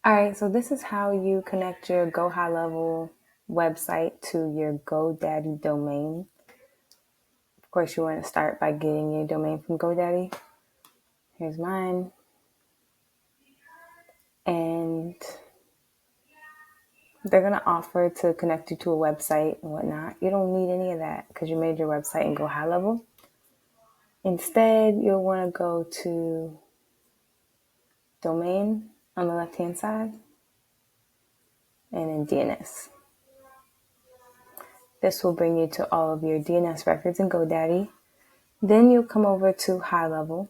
All right, so this is how you connect your GoHighLevel website to your GoDaddy domain. Of course, you want to start by getting your domain from GoDaddy. Here's mine. And they're going to offer to connect you to a website and whatnot. You don't need any of that because you made your website in GoHighLevel. Instead, you'll want to go to domain on the left-hand side and in DNS. This will bring you to all of your DNS records in GoDaddy. Then you'll come over to HighLevel.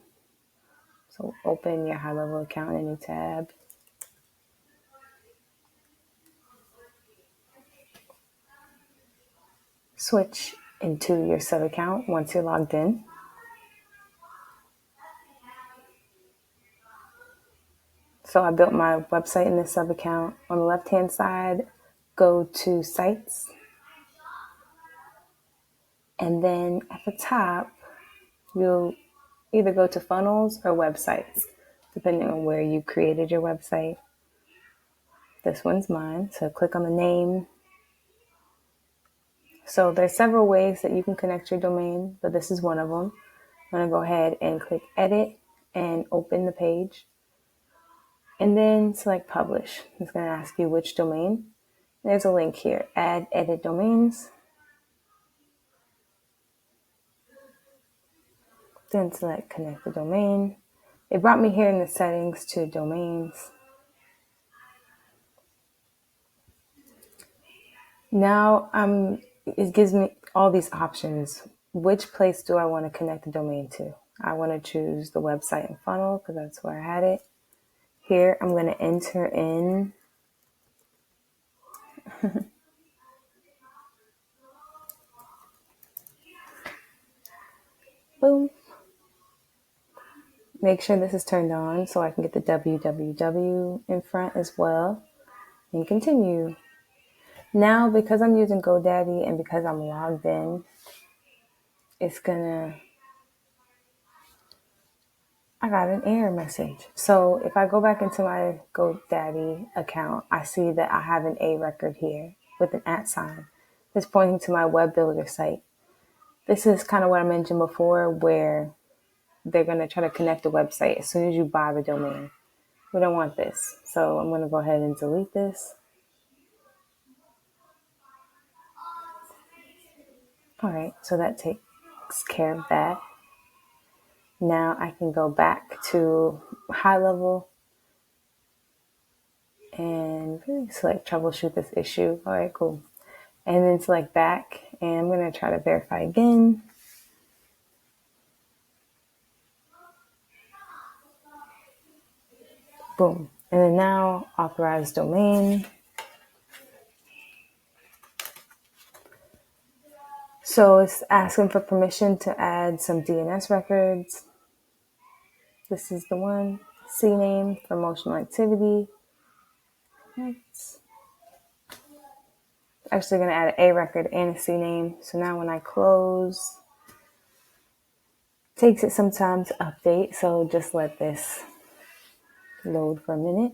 So open your HighLevel account in a new tab. Switch into your subaccount once you're logged in. So I built my website in this subaccount. On the left-hand side, go to Sites. And then at the top, you'll either go to Funnels or Websites, depending on where you created your website. This one's mine, so click on the name. So there's several ways that you can connect your domain, but this is one of them. I'm going to go ahead and click Edit and open the page. And then select Publish. It's going to ask you which domain. There's a link here, Add Edit Domains. Then select Connect the Domain. It brought me here in the settings to domains. Now it gives me all these options. Which place do I want to connect the domain to? I want to choose the website and funnel because that's where I had it. Here, I'm going to enter in boom. Make sure this is turned on so I can get the www in front as well. And continue. Now, because I'm using GoDaddy and because I'm logged in, I got an error message. So if I go back into my GoDaddy account, I see that I have an A record here with an @ sign that's pointing to my web builder site. This is kind of what I mentioned before, where they're going to try to connect the website as soon as you buy the domain. We don't want this. So I'm going to go ahead and delete this. All right, so that takes care of that. Now I can go back to HighLevel and really select troubleshoot this issue. All right, cool. And then select back, and I'm going to try to verify again. Boom. And then now authorize domain. So it's asking for permission to add some DNS records. This is the one. CNAME, promotional activity. It's actually going to add an A record and a CNAME. So now when I close, it takes it some time to update. So just let this load for a minute.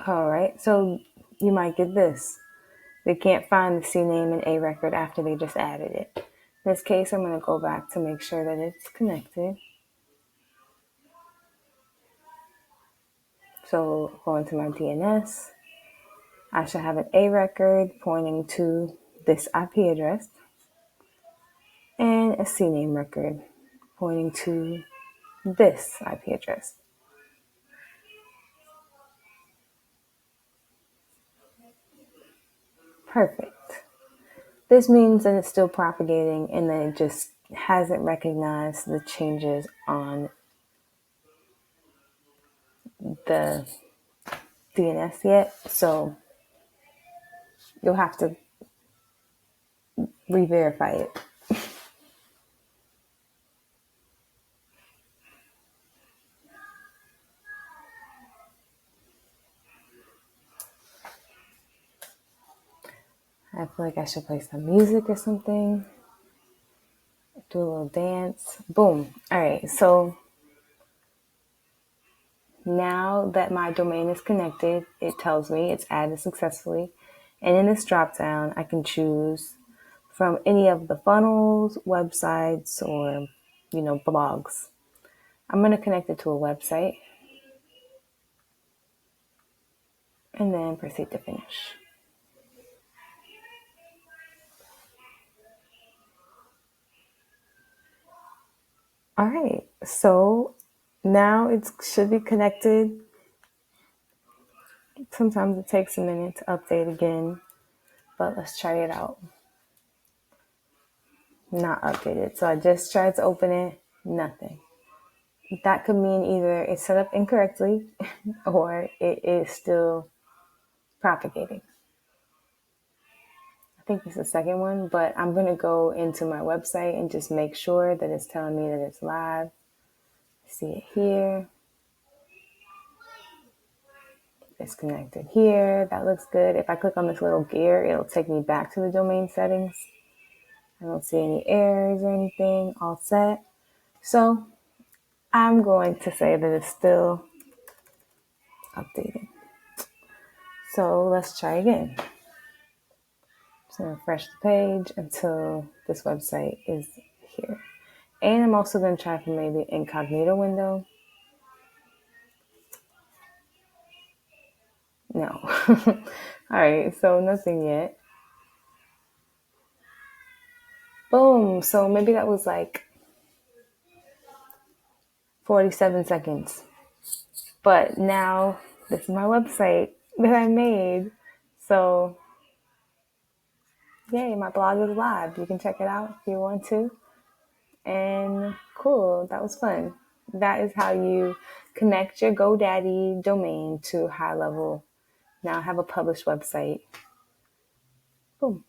All right, so you might get this. They can't find the CNAME and A record after they just added it. In this case, I'm going to go back to make sure that it's connected. So going to my DNS, I should have an A record pointing to this IP address and a CNAME record pointing to this IP address. Perfect. This means that it's still propagating and that it just hasn't recognized the changes on the DNS yet. So you'll have to re-verify it. I feel like I should play some music or something. Do a little dance. Boom. All right. So now that my domain is connected, it tells me it's added successfully. And in this drop down, I can choose from any of the funnels, websites, or, blogs. I'm going to connect it to a website and then proceed to finish. All right. So now it should be connected. Sometimes it takes a minute to update again, but let's try it out. Not updated. So I just tried to open it, nothing. That could mean either it's set up incorrectly or it is still propagating. I think it's the second one, but I'm going to go into my website and just make sure that it's telling me that it's live. See it here. It's connected here. That looks good. If I click on this little gear, it'll take me back to the domain settings. I don't see any errors or anything. All set. So I'm going to say that it's still updating. So let's try again. Just going to refresh the page until this website is here. And I'm also going to try for maybe incognito window. No. All right, so nothing yet. Boom. So maybe that was like 47 seconds. But now this is my website that I made. So yay, my blog is live. You can check it out if you want to. And cool, that was fun. That is how you connect your GoDaddy domain to HighLevel. Now I have a published website. Boom.